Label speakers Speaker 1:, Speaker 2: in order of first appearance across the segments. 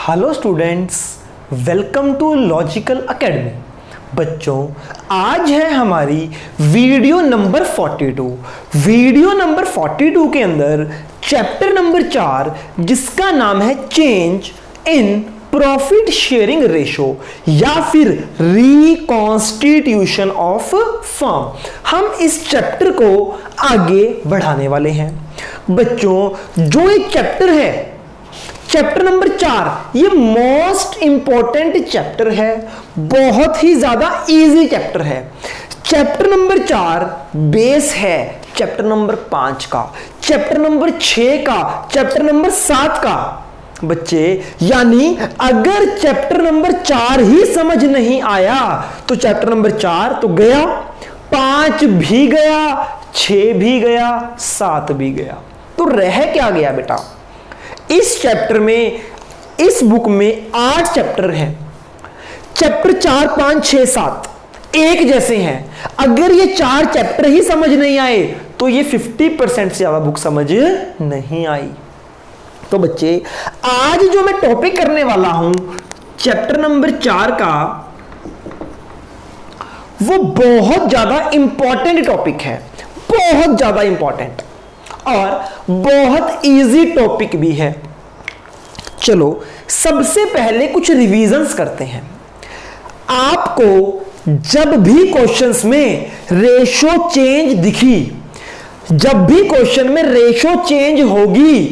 Speaker 1: Hello students, welcome to Logical Academy. बच्चों, आज है हमारी वीडियो नंबर 42। वीडियो नंबर 42 के अंदर चैप्टर नंबर 4 जिसका नाम है change in profit sharing ratio या फिर रिकॉन्स्टिट्यूशन ऑफ फर्म, हम इस चैप्टर को आगे बढ़ाने वाले हैं। बच्चों, जो एक चैप्टर है चैप्टर नंबर 4, ये मोस्ट इंपॉर्टेंट चैप्टर है, बहुत ही ज्यादा इजी चैप्टर है। चैप्टर नंबर 4 बेस है चैप्टर नंबर 5 का, चैप्टर नंबर 6 का, चैप्टर नंबर 7 का। बच्चे, यानी अगर चैप्टर नंबर 4 ही समझ नहीं आया तो चैप्टर नंबर 4 तो गया, 5 भी गया, 6 भी गया, 7 भी गया, तो रह क्या गया बेटा? इस चैप्टर में, इस बुक में 8 चैप्टर हैं। चैप्टर 4, 5, 6, 7 एक जैसे हैं। अगर ये 4 चैप्टर ही समझ नहीं आए तो ये 50% से ज्यादा बुक समझ नहीं आई। तो बच्चे, आज जो मैं टॉपिक करने वाला हूं चैप्टर नंबर 4 का, वो बहुत ज्यादा इंपॉर्टेंट टॉपिक है, बहुत ज्यादा इंपॉर्टेंट और बहुत इजी टॉपिक भी है। चलो, सबसे पहले कुछ रिवीजन्स करते हैं। आपको जब भी क्वेश्चंस में रेशो चेंज दिखी, जब भी क्वेश्चन में रेशो चेंज होगी,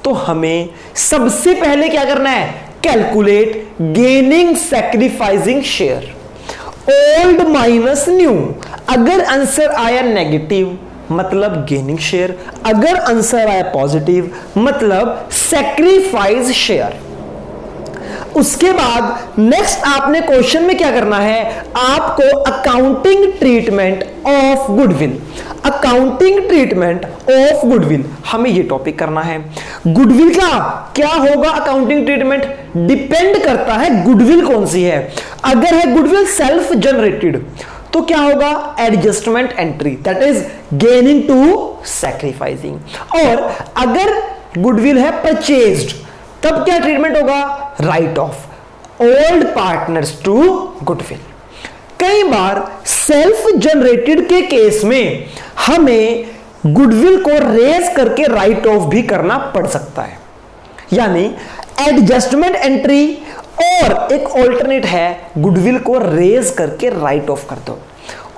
Speaker 1: तो हमें सबसे पहले क्या करना है? Calculate gaining sacrificing share, old minus new. अगर आंसर आया नेगेटिव मतलब गेनिंग शेयर, अगर आंसर आया पॉजिटिव मतलब सैक्रिफाइस शेयर। उसके बाद नेक्स्ट आपने क्वेश्चन में क्या करना है? आपको accounting treatment of goodwill, accounting treatment of goodwill, हमें ये टॉपिक करना है। गुडविल का क्या होगा? अकाउंटिंग ट्रीटमेंट डिपेंड करता है गुडविल कौन सी है। अगर है गुडविल सेल्फ जनरेटेड तो क्या होगा? Adjustment entry, that is gaining to sacrificing. और अगर गुडविल है परचेज्ड, तब क्या ट्रीटमेंट होगा? Write off, old partners to goodwill. कई बार सेल्फ जनरेटेड के केस में हमें गुडविल को रेज करके राइट ऑफ भी करना पड़ सकता है, यानी एडजस्टमेंट एंट्री और एक ऑल्टरनेट है गुडविल को रेज करके राइट ऑफ कर दो।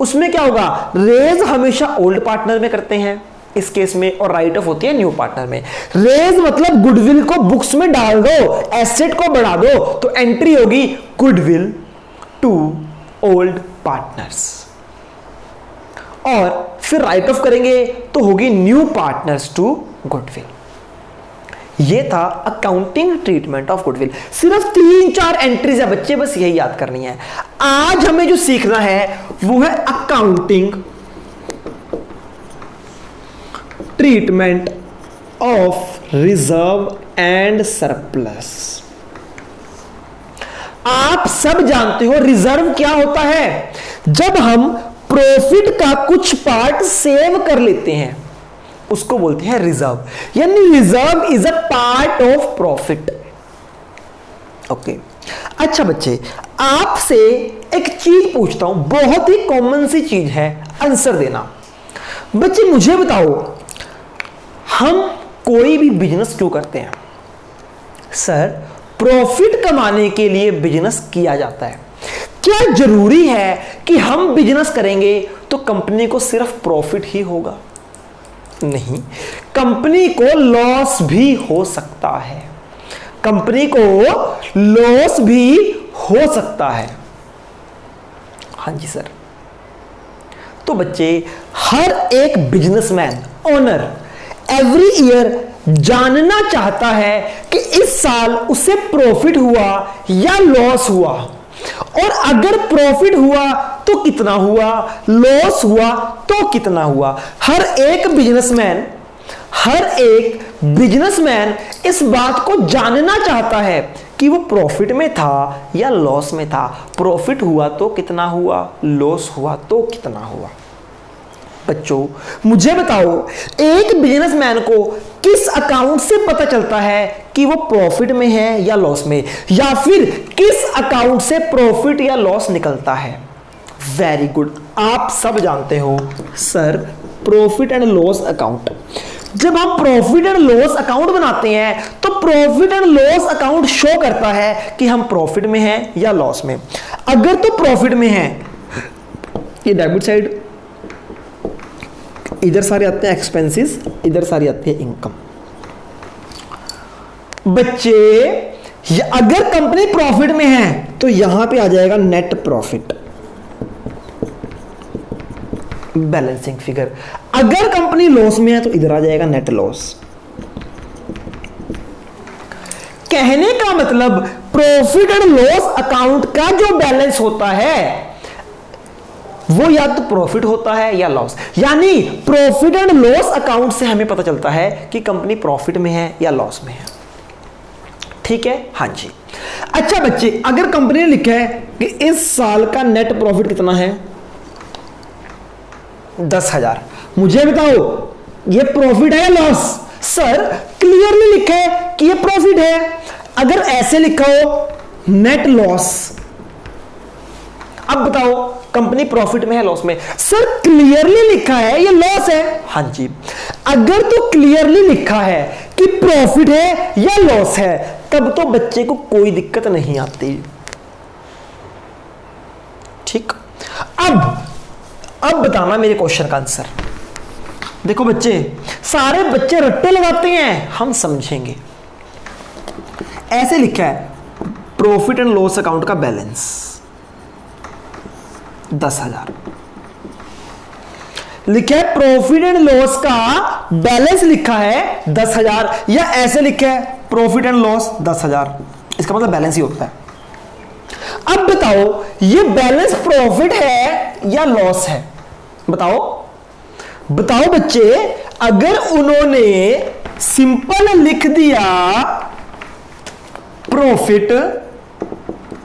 Speaker 1: उसमें क्या होगा? रेज हमेशा ओल्ड पार्टनर में करते हैं इस केस में, और राइट ऑफ होती है न्यू पार्टनर में। रेज मतलब गुडविल को बुक्स में डाल दो, एसेट को बढ़ा दो, तो एंट्री होगी गुडविल टू ओल्ड पार्टनर्स। और फिर राइट ऑफ करेंगे तो होगी न्यू पार्टनर्स टू गुडविल। ये था अकाउंटिंग ट्रीटमेंट ऑफ गुडविल। सिर्फ 3-4 एंट्रीज है बच्चे, बस यही याद करनी है। आज हमें जो सीखना है वो है accounting treatment of reserve and surplus. आप सब जानते हो रिजर्व क्या होता है? जब हम प्रॉफिट का कुछ पार्ट सेव कर लेते हैं उसको बोलते हैं रिजर्व, यानी reserve is a part of profit. Okay, अच्छा बच्चे, आपसे एक चीज पूछता हूं, बहुत ही कॉमन सी चीज है, आंसर देना। बच्चे मुझे बताओ, हम कोई भी बिजनेस क्यों करते हैं? सर, प्रॉफिट कमाने के लिए बिजनेस किया जाता है। क्या जरूरी है कि हम बिजनेस करेंगे तो कंपनी को सिर्फ प्रॉफिट ही होगा? नहीं, कंपनी को लॉस भी हो सकता है, कंपनी को लॉस भी हो सकता है। हाँ जी सर। तो बच्चे, हर एक बिजनेसमैन, ओनर एवरी ईयर जानना चाहता है कि इस साल उसे प्रॉफिट हुआ या लॉस हुआ, और अगर प्रॉफिट हुआ तो कितना हुआ, लॉस हुआ तो कितना हुआ। हर एक बिजनेसमैन इस बात को जानना चाहता है कि वो प्रॉफिट में था या लॉस में था, प्रॉफिट हुआ तो कितना हुआ, लॉस हुआ तो कितना हुआ। बच्चों मुझे बताओ, एक बिजनेसमैन को किस अकाउंट से पता चलता है कि वो प्रॉफिट में है या लॉस में, या फिर किस अकाउंट से प्रॉफिट या लॉस निकलता है? वेरी गुड, आप सब जानते हो sir, profit and loss account. जब हम प्रॉफिट एंड लॉस अकाउंट बनाते हैं तो profit and loss account show करता है कि हम प्रॉफिट में हैं या लॉस में। अगर तो प्रॉफिट में है, ये डेबिट साइड, इधर सारे आते हैं एक्सपेंसेस, इधर सारी आती है इनकम। बच्चे अगर कंपनी प्रॉफिट में है तो यहां पे आ जाएगा नेट प्रॉफिट, बैलेंसिंग फिगर। अगर कंपनी लॉस में है तो इधर आ जाएगा नेट लॉस। कहने का मतलब प्रॉफिट एंड लॉस अकाउंट का जो बैलेंस होता है वो या तो प्रॉफिट होता है या लॉस, यानी प्रॉफिट एंड लॉस अकाउंट से हमें पता चलता है कि कंपनी प्रॉफिट में है या लॉस में है। ठीक है, हाँ जी। अच्छा बच्चे, अगर कंपनी ने लिखा है कि इस साल का नेट प्रॉफिट कितना है 10,000, मुझे बताओ ये प्रॉफिट है या लॉस? सर क्लियरली लिखा है कि ये प्रॉफिट है। अगर ऐसे लिखा हो नेट लॉस, अब बताओ कंपनी प्रॉफिट में है लॉस में? सर क्लियरली लिखा है ये लॉस है। हाँ जी, अगर तो क्लियरली लिखा है कि प्रॉफिट है या लॉस है तब तो बच्चे को कोई दिक्कत नहीं आती। ठीक, अब बताना मेरे क्वेश्चन का आंसर। देखो बच्चे, सारे बच्चे रट्टे लगाते हैं, हम समझेंगे। ऐसे लिखा है प्रॉफिट एंड लॉस अकाउंट का बैलेंस 10,000, लिखा है प्रॉफिट एंड लॉस का बैलेंस लिखा है 10,000, या ऐसे लिखा है प्रॉफिट एंड लॉस 10,000, इसका मतलब बैलेंस ही होता है। अब बताओ ये बैलेंस प्रॉफिट है या लॉस है? बताओ बच्चे, अगर उन्होंने सिंपल लिख दिया प्रॉफिट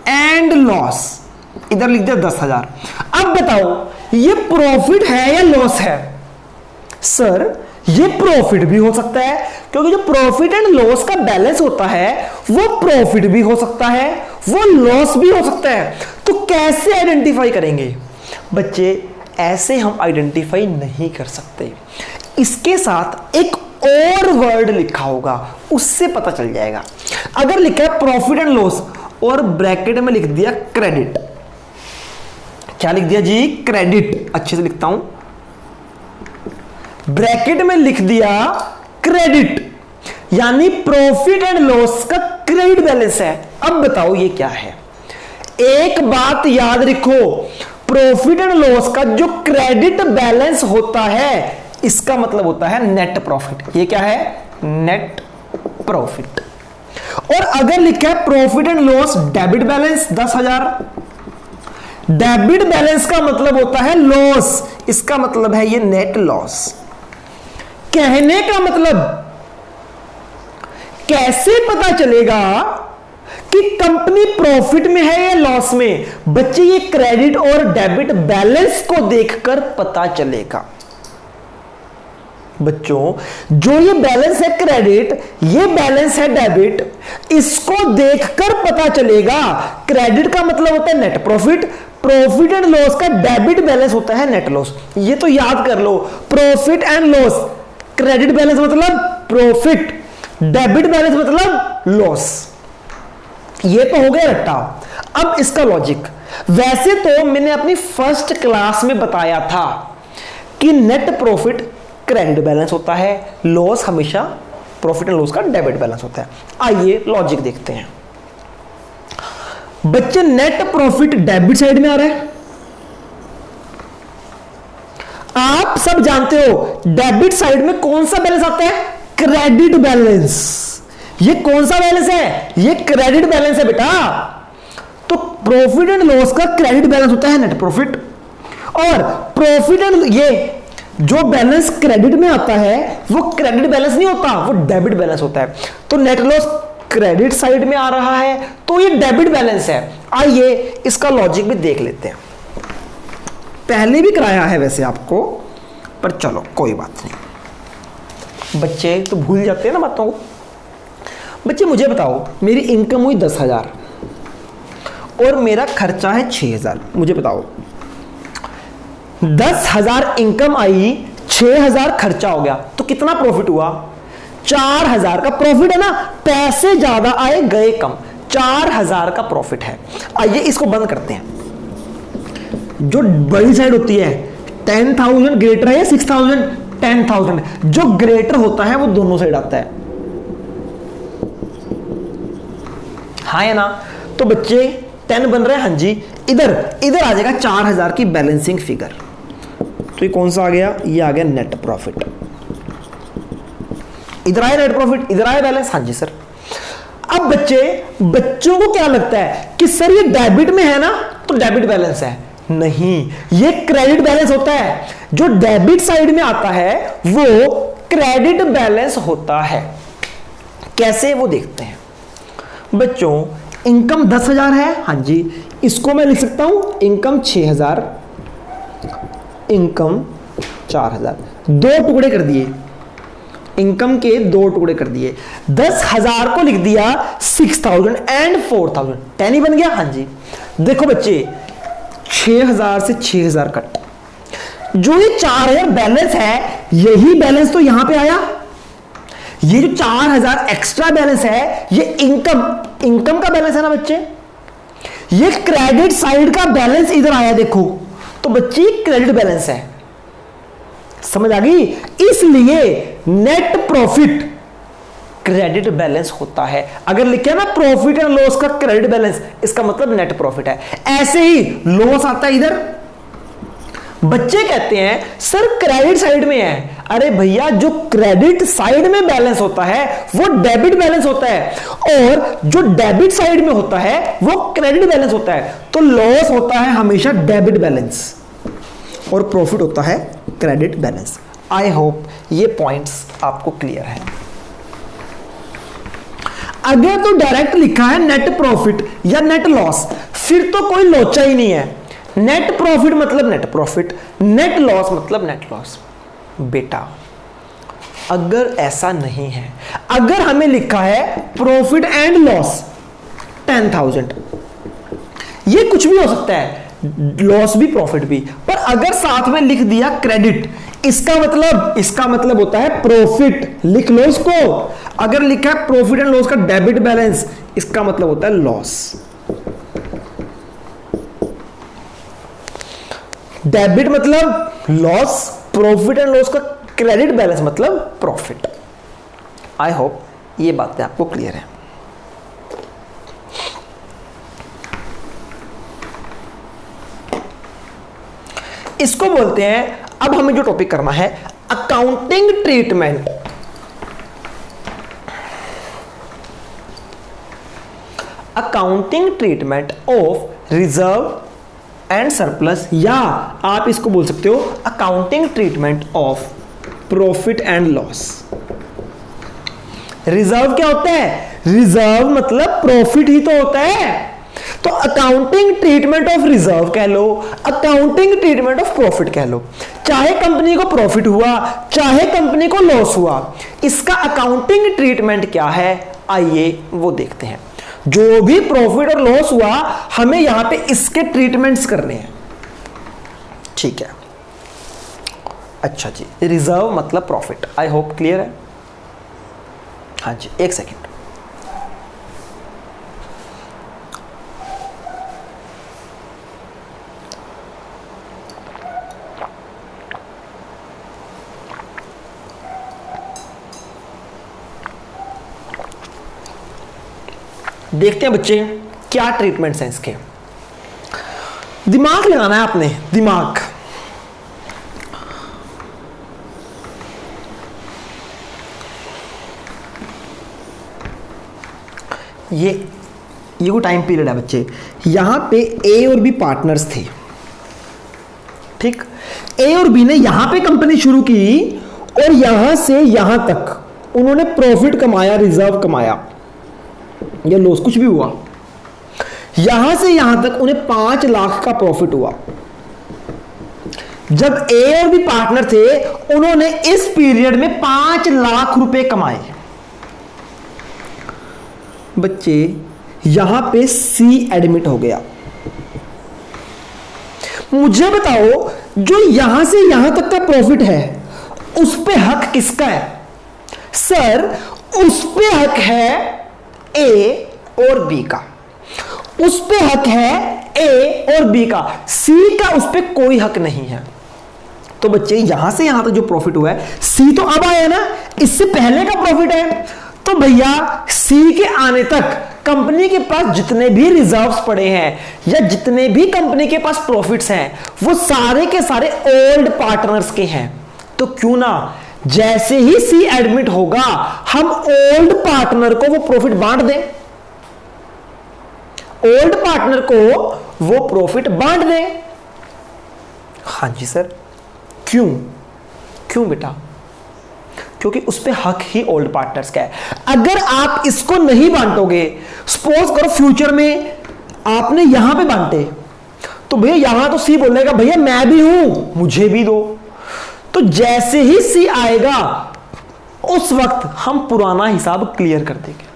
Speaker 1: एंड लॉस, इधर लिख दिया 10,000, अब बताओ ये प्रॉफिट है या लॉस है? सर ये प्रॉफिट भी हो सकता है, क्योंकि जो प्रॉफिट एंड लॉस का बैलेंस होता है वो प्रॉफिट भी हो सकता है, वो लॉस भी हो सकता है। तो कैसे आइडेंटिफाई करेंगे? बच्चे ऐसे हम आइडेंटिफाई नहीं कर सकते, इसके साथ एक और वर्ड लिखा होगा, उससे पता चल जाएगा। अगर लिखा है प्रॉफिट एंड लॉस और ब्रैकेट में लिख दिया क्रेडिट, क्या लिख दिया जी? क्रेडिट। अच्छे से लिखता हूं, ब्रैकेट में लिख दिया क्रेडिट, यानी प्रॉफिट एंड लॉस का क्रेडिट बैलेंस है। अब बताओ ये क्या है? एक बात याद रखो, प्रॉफिट एंड लॉस का जो क्रेडिट बैलेंस होता है इसका मतलब होता है नेट प्रॉफिट। ये क्या है? Net profit. और अगर लिखा है profit and loss debit balance 10,000, debit balance का मतलब होता है लॉस, इसका मतलब है ये नेट लॉस। कहने का मतलब कैसे पता चलेगा कि कंपनी प्रॉफिट में है या लॉस में? बच्चे ये क्रेडिट और डेबिट बैलेंस को देखकर पता चलेगा। बच्चों जो ये बैलेंस है क्रेडिट, ये बैलेंस है डेबिट, इसको देखकर पता चलेगा। क्रेडिट का मतलब होता है net profit, profit and loss का डेबिट बैलेंस होता है नेट लॉस। ये तो याद कर लो, profit and loss, credit balance मतलब प्रॉफिट, डेबिट बैलेंस मतलब लॉस। ये तो हो गया रट्टा। अब इसका लॉजिक, वैसे तो मैंने अपनी फर्स्ट क्लास में बताया था कि नेट प्रॉफिट क्रेडिट बैलेंस होता है, लॉस हमेशा प्रॉफिट एंड लॉस का डेबिट बैलेंस होता है। आइए लॉजिक देखते हैं। बच्चे नेट प्रॉफिट डेबिट साइड में आ रहा है, आप सब जानते हो डेबिट साइड में कौन सा बैलेंस आता है? Credit balance. ये कौन सा बैलेंस है? ये क्रेडिट बैलेंस है बेटा। तो प्रॉफिट एंड लॉस का क्रेडिट बैलेंस होता है नेट प्रॉफिट, और प्रॉफिट एंड ये जो बैलेंस क्रेडिट में आता है वो क्रेडिट बैलेंस नहीं होता, वो डेबिट बैलेंस होता है। तो नेट लॉस क्रेडिट साइड में आ रहा है तो ये डेबिट बैलेंस है। आइए इसका लॉजिक भी देख लेते हैं। पहले भी कराया है वैसे आपको, पर चलो कोई बात नहीं, बच्चे तो भूल जाते हैं ना बातों को। बच्चे मुझे बताओ, मेरी इनकम हुई 10,000 और मेरा खर्चा है 6,000। मुझे बताओ 10,000 इनकम आई, 6,000 खर्चा हो गया, तो कितना प्रॉफिट हुआ? 4,000 का प्रॉफिट है ना। पैसे ज्यादा आए गए कम, 4,000 का प्रॉफिट है। आइए इसको बंद करते हैं। जो बड़ी साइड होती है 10,000 ग्रेटर है या 6,000? 10,000। जो ग्रेटर होता है वो दोनों साइड आता है, हाँ है ना। तो बच्चे 10 बन रहे हैं, हाँ जी। इधर आ जाएगा 4,000 की बैलेंसिंग फिगर। तो ये कौन सा आ गया? ये आ गया नेट प्रॉफिट। इधर आया नेट प्रॉफिट, इधर आया बैलेंस, हाँ जी सर। अब बच्चों को क्या लगता है कि सर ये डेबिट में है ना, तो डेबिट बैलेंस है। नहीं, ये क्रेडिट बैलेंस होता है। जो डेबिट साइड में आता है वो क्रेडिट बैलेंस होता है। कैसे, वो देखते हैं। बच्चों इनकम 10,000 है, हाँ जी। इसको मैं लिख सकता हूं इनकम 6,000, इनकम 4,000। दो टुकड़े कर दिए, इनकम के दो टुकड़े कर दिए। 10,000 को लिख दिया 6,000 एंड 4,000। 10 ही बन गया, हाँ जी। देखो बच्चे 6,000 से 6,000 कट, जो ये 4,000 बैलेंस है, यही बैलेंस तो यहां पे आया। ये जो 4,000 एक्स्ट्रा बैलेंस है, ये इनकम का बैलेंस है ना बच्चे। ये क्रेडिट साइड का बैलेंस इधर आया, देखो। तो बच्चे क्रेडिट बैलेंस है, समझ आ गई। इसलिए नेट प्रॉफिट क्रेडिट बैलेंस होता है। अगर लिखे ना प्रॉफिट एंड लॉस का क्रेडिट बैलेंस, इसका मतलब नेट प्रॉफिट है। ऐसे ही लॉस आता है इधर। बच्चे कहते हैं सर क्रेडिट साइड में है। अरे भैया, जो क्रेडिट साइड में बैलेंस होता है वो डेबिट बैलेंस होता है, और जो डेबिट साइड में होता है वो क्रेडिट बैलेंस होता है। तो लॉस होता है हमेशा डेबिट बैलेंस और प्रॉफिट होता है क्रेडिट बैलेंस। आई होप ये पॉइंट्स आपको क्लियर है। अगर तो डायरेक्ट लिखा है नेट प्रॉफिट या नेट लॉस, फिर तो कोई लोचा ही नहीं है। नेट प्रॉफिट मतलब नेट प्रॉफिट, नेट लॉस मतलब नेट लॉस। बेटा अगर ऐसा नहीं है, अगर हमें लिखा है प्रॉफिट एंड लॉस 10,000, ये कुछ भी हो सकता है, लॉस भी प्रॉफिट भी, पर अगर साथ में लिख दिया क्रेडिट, इसका मतलब होता है प्रॉफिट। लिख लो इसको। अगर लिखा है प्रॉफिट एंड लॉस का डेबिट बैलेंस, इसका मतलब होता है लॉस। डेबिट मतलब लॉस, प्रॉफिट एंड लॉस का क्रेडिट बैलेंस मतलब प्रॉफिट। आई होप ये बातें आपको क्लियर है। इसको बोलते हैं, अब हमें जो टॉपिक करना है, accounting treatment. Accounting treatment of reserve and surplus, या आप इसको बोल सकते हो accounting treatment of profit and loss. Reserve क्या होता है? रिजर्व मतलब प्रॉफिट ही तो होता है। तो अकाउंटिंग ट्रीटमेंट ऑफ रिजर्व कह लो, अकाउंटिंग ट्रीटमेंट ऑफ प्रॉफिट कह लो। चाहे कंपनी को प्रॉफिट हुआ, चाहे कंपनी को लॉस हुआ, इसका अकाउंटिंग ट्रीटमेंट क्या है, आइए वो देखते हैं। जो भी प्रॉफिट और लॉस हुआ, हमें यहां पे इसके ट्रीटमेंट्स करने हैं, ठीक है। अच्छा जी, रिजर्व मतलब प्रॉफिट। आई होप क्लियर है। हाँ जी, एक सेकेंड। देखते हैं बच्चे क्या ट्रीटमेंट्स हैं इसके। दिमाग लगाना है आपने, दिमाग। ये वो टाइम पीरियड है बच्चे। यहां पे ए और बी पार्टनर्स थे, ठीक। ए और बी ने यहां पे कंपनी शुरू की और यहां से यहां तक उन्होंने प्रॉफिट कमाया, रिजर्व कमाया या लॉस कुछ भी हुआ। यहां से यहां तक उन्हें 5 लाख का प्रॉफिट हुआ। जब ए और बी पार्टनर थे, उन्होंने इस पीरियड में 5 लाख रुपए कमाए। बच्चे यहां पे सी एडमिट हो गया। मुझे बताओ, जो यहां से यहां तक का प्रॉफिट है उस पे हक किसका है? सर, उस पे हक है ए और बी का, उस पे हक है ए और बी का, सी का उस पे कोई हक नहीं है। तो बच्चे यहां से यहां तक जो प्रॉफिट हुआ है, सी तो अब आया ना, इससे पहले का प्रॉफिट है। तो भैया सी के आने तक कंपनी के पास जितने भी रिजर्व्स पड़े हैं या जितने भी कंपनी के पास प्रॉफिट्स हैं, वो सारे के सारे ओल्ड पार्टनर्स के हैं। तो क्यों ना जैसे ही सी एडमिट होगा, हम ओल्ड पार्टनर को वो प्रॉफिट बांट दें, ओल्ड पार्टनर को वो प्रॉफिट बांट दें। हाँ जी सर। क्यों? क्यों बेटा? क्योंकि उस पे हक ही ओल्ड पार्टनर्स का है। अगर आप इसको नहीं बांटोगे, सपोज करो फ्यूचर में आपने यहां पे बांटे, तो भैया यहां तो सी बोलेगा भैया मैं भी हूं, मुझे भी दो। तो जैसे ही सी आएगा, उस वक्त हम पुराना हिसाब क्लियर कर देंगे।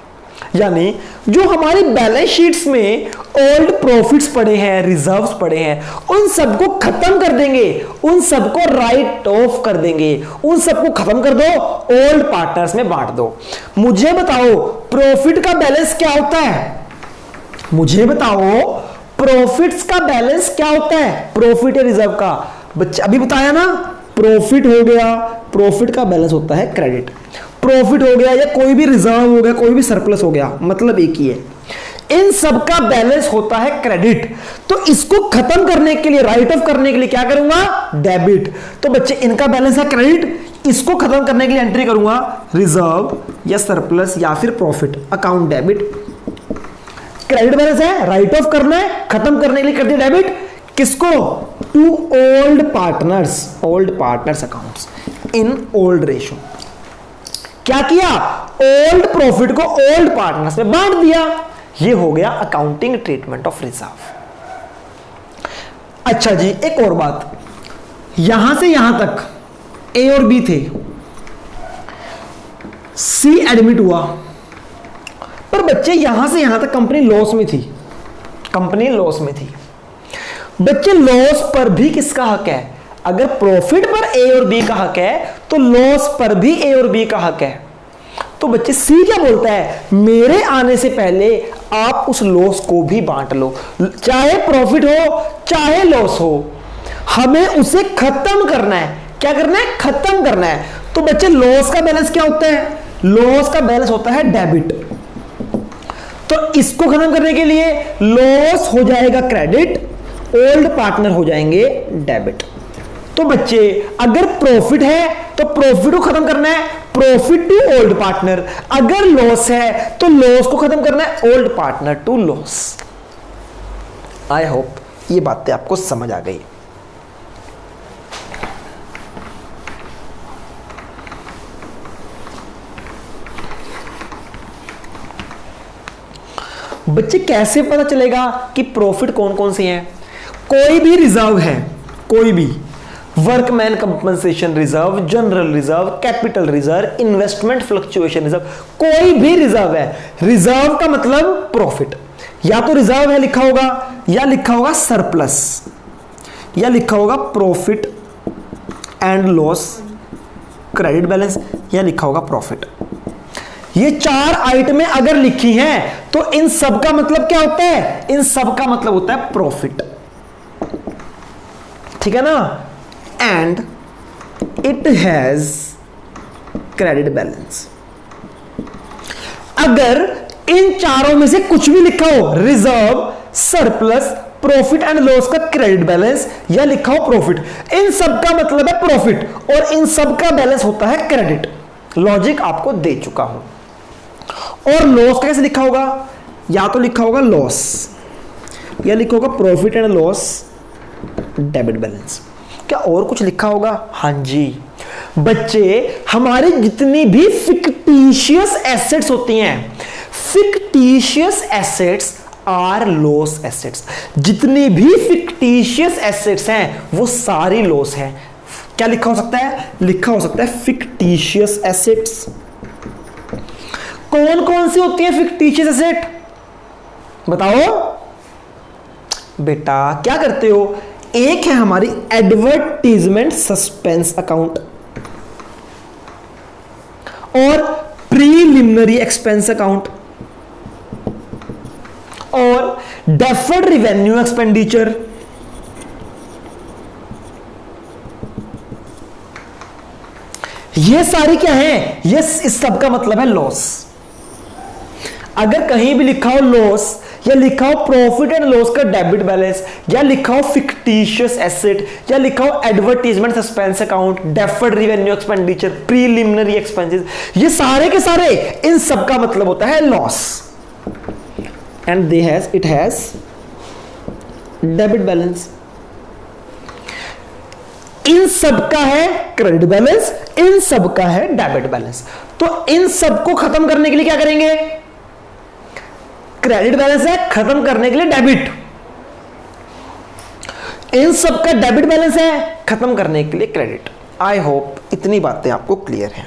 Speaker 1: यानी जो हमारी बैलेंस शीट्स में ओल्ड प्रॉफिट्स पड़े हैं, रिजर्व्स पड़े हैं, उन सबको खत्म कर देंगे, उन सबको राइट ऑफ कर देंगे, उन सबको खत्म कर दो, ओल्ड पार्टनर्स में बांट दो। मुझे बताओ प्रॉफिट का बैलेंस क्या होता है? मुझे बताओ प्रॉफिट्स का बैलेंस क्या होता है? प्रॉफिट या रिजर्व का? बच्चे अभी बताया ना, प्रॉफिट हो गया, प्रॉफिट का बैलेंस होता है क्रेडिट। प्रॉफिट हो गया या कोई भी रिजर्व हो गया, कोई भी सरप्लस हो गया, मतलब एक ही है। इन सब का बैलेंस होता है क्रेडिट। तो इसको खत्म करने के लिए, राइट ऑफ करने के लिए क्या करूंगा? डेबिट। तो बच्चे इनका बैलेंस है क्रेडिट, इसको खत्म करने के लिए एंट्री करूंगा रिजर्व या सरप्लस या फिर profit, account debit. Credit balance है, राइट ऑफ करना है, खत्म करने के लिए कर दिया डेबिट। किसको? To old partners accounts in old ratio. क्या किया? ओल्ड प्रॉफिट को ओल्ड पार्टनर्स में बांट दिया। ये हो गया अकाउंटिंग ट्रीटमेंट ऑफ रिजर्व। अच्छा जी, एक और बात, यहां से यहां तक ए और बी थे, सी एडमिट हुआ, पर बच्चे यहां से यहां तक कंपनी लॉस में थी, कंपनी लॉस में थी। बच्चे लॉस पर भी किसका हक है? अगर प्रॉफिट पर ए और बी का हक है, तो लॉस पर भी ए और बी का हक है। तो बच्चे सी क्या बोलता है? मेरे आने से पहले आप उस लॉस को भी बांट लो, चाहे प्रॉफिट हो चाहे लॉस हो, हमें उसे खत्म करना है। क्या करना है? खत्म करना है। तो बच्चे लॉस का बैलेंस क्या होता है? लॉस का बैलेंस होता है डेबिट। तो इसको खत्म करने के लिए लॉस हो जाएगा क्रेडिट, ओल्ड पार्टनर हो जाएंगे डेबिट। तो बच्चे अगर प्रॉफिट है तो प्रॉफिट को खत्म करना है, प्रॉफिट टू ओल्ड पार्टनर। अगर लॉस है तो लॉस को खत्म करना है, old partner to loss. I hope ये बातें आपको समझ आ गई। बच्चे कैसे पता चलेगा कि प्रॉफिट कौन कौन से हैं? कोई भी रिजर्व है, कोई भी workman compensation reserve, general reserve, capital reserve, investment fluctuation reserve, कोई भी रिजर्व है। रिजर्व का मतलब प्रॉफिट, या तो रिजर्व है लिखा होगा, या लिखा होगा सरप्लस, या लिखा होगा profit and loss credit balance, या लिखा होगा प्रॉफिट। ये चार आइटमें अगर लिखी हैं तो इन सब का मतलब क्या होता है? इन सब का मतलब होता है प्रॉफिट। ठीक है ना? And it has credit balance. अगर इन चारों में से कुछ भी लिखा हो, reserve, surplus, profit and loss का क्रेडिट बैलेंस, या लिखा हो प्रॉफिट, इन सब का मतलब है प्रॉफिट और इन सब का बैलेंस होता है क्रेडिट। लॉजिक आपको दे चुका हूं। और लॉस कैसे लिखा होगा? या तो लिखा होगा लॉस, या लिखा होगा profit and loss debit balance. क्या और कुछ लिखा होगा? हां जी बच्चे, हमारे जितनी भी फिक्टिशियस एसेट्स होती हैं, fictitious assets are loss assets. जितनी भी फिक्टिशियस एसेट्स हैं वो सारी लॉस है। क्या लिखा हो सकता है? लिखा हो सकता है फिक्टिशियस एसेट्स। कौन कौन सी होती है फिक्टिशियस एसेट? बताओ बेटा, क्या करते हो? एक है हमारी एडवर्टीजमेंट सस्पेंस अकाउंट और प्रीलिमिनरी एक्सपेंस अकाउंट और डेफर्ड रिवेन्यू एक्सपेंडिचर। ये सारी क्या है? ये इस सब का मतलब है लॉस। अगर कहीं भी लिखा हो लॉस या लिखा हो प्रॉफिट एंड लॉस का डेबिट बैलेंस या लिखा हो फिक्टिशियस एसेट या लिखा हो advertisement suspense account, deferred revenue expenditure, preliminary expenses, ये सारे के सारे इन सब का मतलब होता है loss. And it has debit balance. इन सब का है क्रेडिट बैलेंस, इन सब का है डेबिट बैलेंस। तो इन सब को खत्म करने के लिए क्या करेंगे? क्रेडिट बैलेंस है, खत्म करने के लिए डेबिट। इन सब का डेबिट बैलेंस है, खत्म करने के लिए क्रेडिट। आई होप इतनी बातें आपको क्लियर हैं।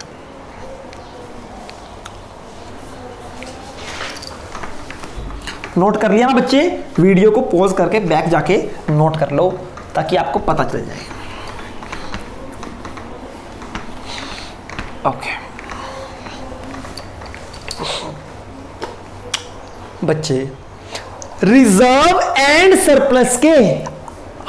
Speaker 1: नोट कर लिया ना बच्चे? वीडियो को पॉज करके बैक जाके नोट कर लो ताकि आपको पता चल जाए। ओके बच्चे, रिजर्व एंड सरप्लस के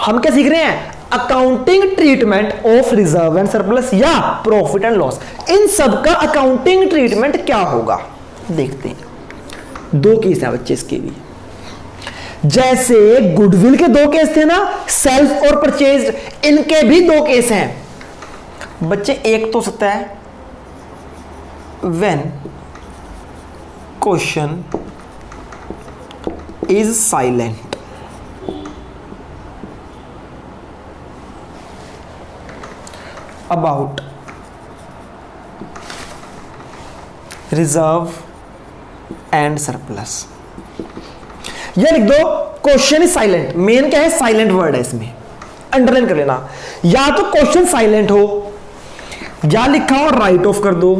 Speaker 1: हम क्या सीख रहे हैं? Accounting treatment of reserve and surplus या प्रॉफिट एंड लॉस। इन सब का अकाउंटिंग ट्रीटमेंट क्या होगा देखते हैं। दो केस हैं बच्चे इसके भी। जैसे गुडविल के दो केस थे ना, सेल्फ और परचेज, इनके भी दो केस हैं बच्चे। एक तो सकता है when question is silent, about reserve and surplus। यह लिख दो क्वेश्चन इज साइलेंट। मेन क्या है? साइलेंट वर्ड है, इसमें अंडरलाइन कर लेना। या तो क्वेश्चन साइलेंट हो या लिखा हो राइट ऑफ कर दो,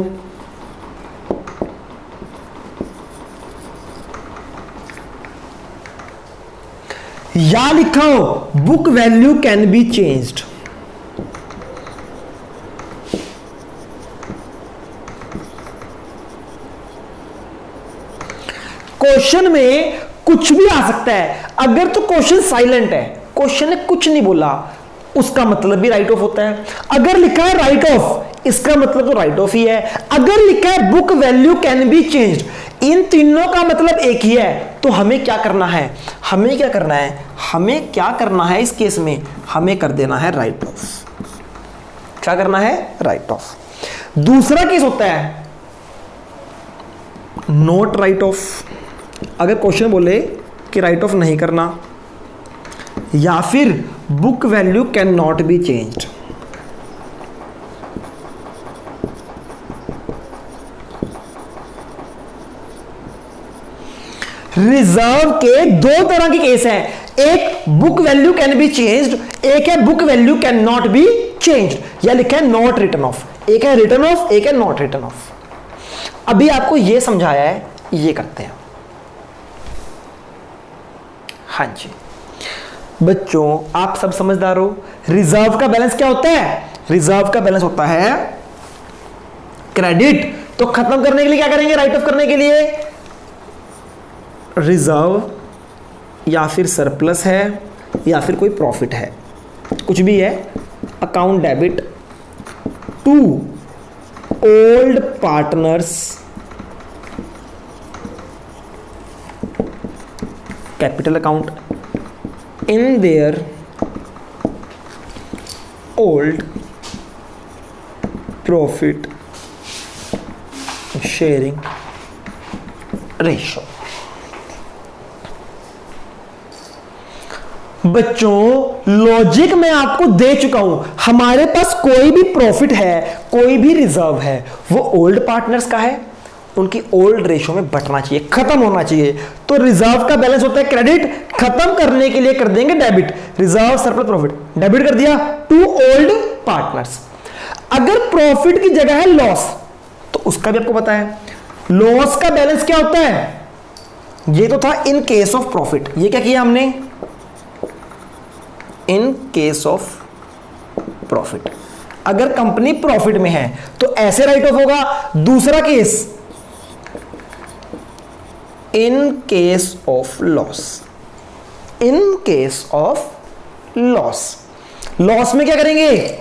Speaker 1: या लिखा हो book value can be changed. Question में कुछ भी आ सकता है। अगर तो क्वेश्चन साइलेंट है, क्वेश्चन ने कुछ नहीं बोला, उसका मतलब भी राइट ऑफ होता है। अगर लिखा है राइट ऑफ, इसका मतलब तो राइट ऑफ ही है। अगर लिखा है book value can be changed, इन तीनों का मतलब एक ही है। तो हमें क्या करना है? हमें क्या करना है? हमें क्या करना है इस केस में? हमें कर देना है राइट ऑफ। क्या करना है? Right of. दूसरा केस होता है नोट राइट ऑफ। अगर क्वेश्चन बोले कि राइट ऑफ नहीं करना, या फिर book value can not be changed. Reserve के दो तरह के केस हैं, एक book value can be changed, एक है book value can not be changed. या लिखा है नॉट रिटन ऑफ। एक है रिटन ऑफ, एक है नॉट रिटन ऑफ। अभी आपको यह समझाया है, ये करते हैं। हाँ जी बच्चों, आप सब समझदार हो। रिजर्व का बैलेंस क्या होता है? रिजर्व का बैलेंस होता है क्रेडिट। तो खत्म करने के लिए क्या करेंगे? राइट ऑफ करने के लिए रिजर्व या फिर सरप्लस है या फिर कोई प्रॉफिट है, कुछ भी है, account debit to old partners capital account in their old profit sharing ratio। बच्चों लॉजिक मैं आपको दे चुका हूं। हमारे पास कोई भी प्रॉफिट है, कोई भी रिजर्व है, वो ओल्ड पार्टनर्स का है उनकी ओल्ड रेशो में बटना चाहिए, खत्म होना चाहिए। तो रिजर्व का बैलेंस होता है क्रेडिट, खत्म करने के लिए कर देंगे debit. Reserve surplus profit debit कर दिया टू ओल्ड पार्टनर्स। अगर प्रॉफिट की जगह है लॉस, तो उसका भी आपको पता है लॉस का बैलेंस क्या होता है। ये तो था इन केस ऑफ प्रॉफिट, ये क्या किया हमने, इन केस ऑफ प्रॉफिट। अगर कंपनी प्रॉफिट में है तो ऐसे राइट ऑफ होगा। दूसरा case in case of loss, in case of loss. Loss में क्या करेंगे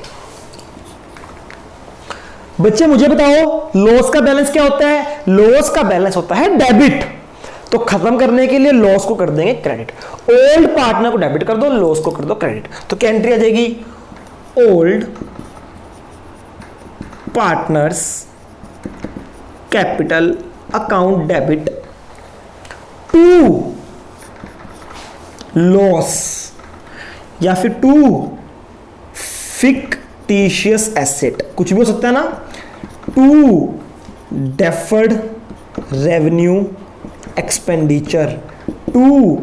Speaker 1: बच्चे, मुझे बताओ लॉस का बैलेंस क्या होता है। लॉस का बैलेंस होता है डेबिट, तो खत्म करने के लिए लॉस को कर देंगे क्रेडिट। ओल्ड पार्टनर को डेबिट कर दो, लॉस को कर दो क्रेडिट। तो क्या एंट्री आ जाएगी, old partners capital account debit to loss, या फिर टू फिक्टिशियस एसेट, कुछ भी हो सकता है ना, to deferred revenue expenditure, to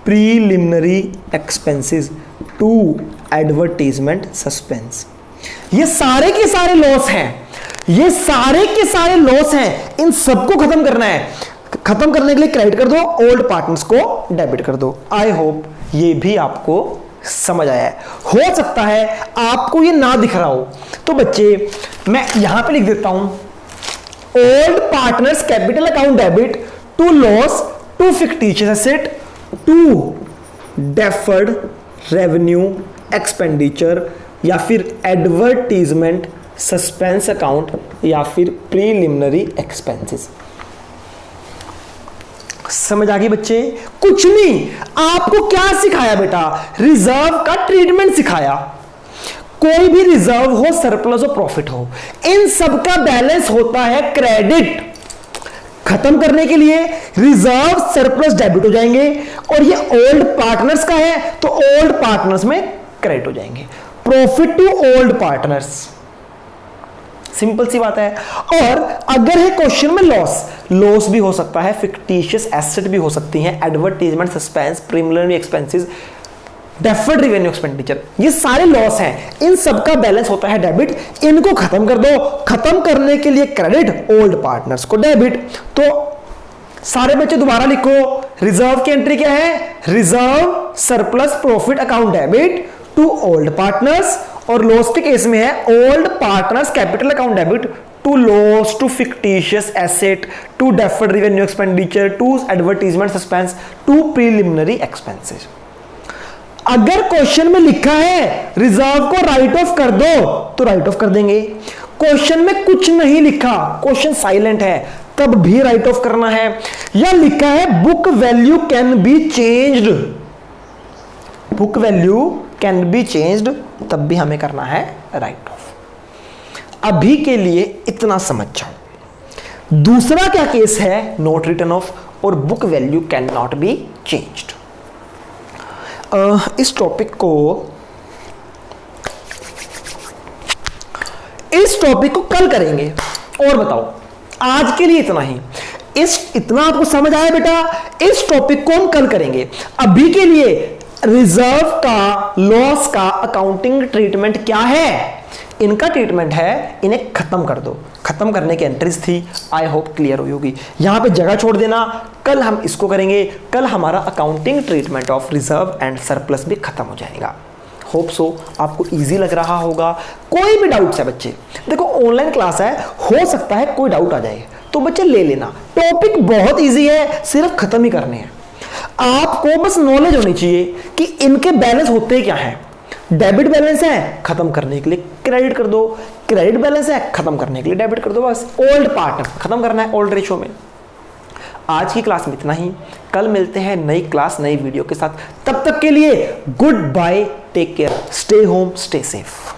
Speaker 1: preliminary expenses, to advertisement suspense. ये सारे के सारे लॉस हैं, ये सारे के सारे लॉस हैं, इन सबको खत्म करना है। खत्म करने के लिए क्रेडिट कर दो, ओल्ड पार्टनर्स को डेबिट कर दो। आई होप ये भी आपको समझ आया है। हो सकता है आपको ये ना दिख रहा हो, तो बच्चे मैं यहां पे लिख देता हूं, old partners capital account debit to loss, to fictitious asset, to deferred revenue expenditure, या फिर एडवर्टीजमेंट सस्पेंस अकाउंट, या फिर प्रीलिमिनरी एक्सपेंसेस। समझ आ गई बच्चे। कुछ नहीं, आपको क्या सिखाया बेटा, रिजर्व का ट्रीटमेंट सिखाया। कोई भी रिजर्व हो, सरप्लस हो, प्रॉफिट हो, इन सब का बैलेंस होता है क्रेडिट। खत्म करने के लिए रिजर्व सरप्लस डेबिट हो जाएंगे, और ये ओल्ड पार्टनर्स का है तो ओल्ड पार्टनर्स में क्रेडिट हो जाएंगे। Profit to old partners, simple सी बात है। और अगर है क्वेश्चन में लॉस, लॉस भी हो सकता है, फिक्टिशियस एसेट भी हो सकती हैं, advertisement suspense, preliminary expenses, deferred revenue expenditure, ये सारे लॉस हैं। इन सब का बैलेंस होता है डेबिट। इनको खत्म कर दो, खत्म करने के लिए क्रेडिट, ओल्ड पार्टनर्स को डेबिट। तो सारे बच्चे दोबारा लिखो, रिजर्व की एंट्री क्या है, reserve surplus profit account debit to old partners, और लॉस के केस में है old partners capital account debit to loss, to fictitious asset, to deferred revenue expenditure, to advertisement suspense, to preliminary expenses. अगर question में लिखा है reserve को right of कर दो, तो राइट ऑफ कर देंगे। क्वेश्चन में कुछ नहीं लिखा, क्वेश्चन साइलेंट है, तब भी राइट ऑफ करना है। या लिखा है book value can be changed, book value can be changed, तब भी हमें करना है राइट ऑफ। अभी के लिए इतना समझ जाओ। दूसरा क्या केस है, नोट रिटर्न ऑफ और book value can not be changed. इस टॉपिक को कल करेंगे। और बताओ, आज के लिए इतना ही। इतना आपको समझ आया बेटा, इस टॉपिक को हम कल करेंगे। अभी के लिए रिजर्व का, लॉस का अकाउंटिंग ट्रीटमेंट क्या है, इनका ट्रीटमेंट है इन्हें खत्म कर दो। खत्म करने की एंट्रीज थी, आई होप क्लियर हुई होगी। यहां पे जगह छोड़ देना, कल हम इसको करेंगे। कल हमारा accounting treatment of reserve and surplus भी खत्म हो जाएगा। होप सो आपको इजी लग रहा होगा। कोई भी डाउट्स है बच्चे, देखो ऑनलाइन क्लास है, हो सकता है कोई डाउट आ जाए, तो बच्चे ले लेना। टॉपिक बहुत इजी है, सिर्फ खत्म ही करने हैं। आपको बस नॉलेज होनी चाहिए कि इनके बैलेंस होते क्या हैं। डेबिट बैलेंस है, खत्म करने के लिए क्रेडिट कर दो। क्रेडिट बैलेंस है, खत्म करने के लिए डेबिट कर दो। बस ओल्ड पार्टनर खत्म करना है ओल्ड रेशो में। आज की क्लास में इतना ही। कल मिलते हैं नई क्लास, नई वीडियो के साथ। तब तक के लिए goodbye, take care, stay home, stay safe.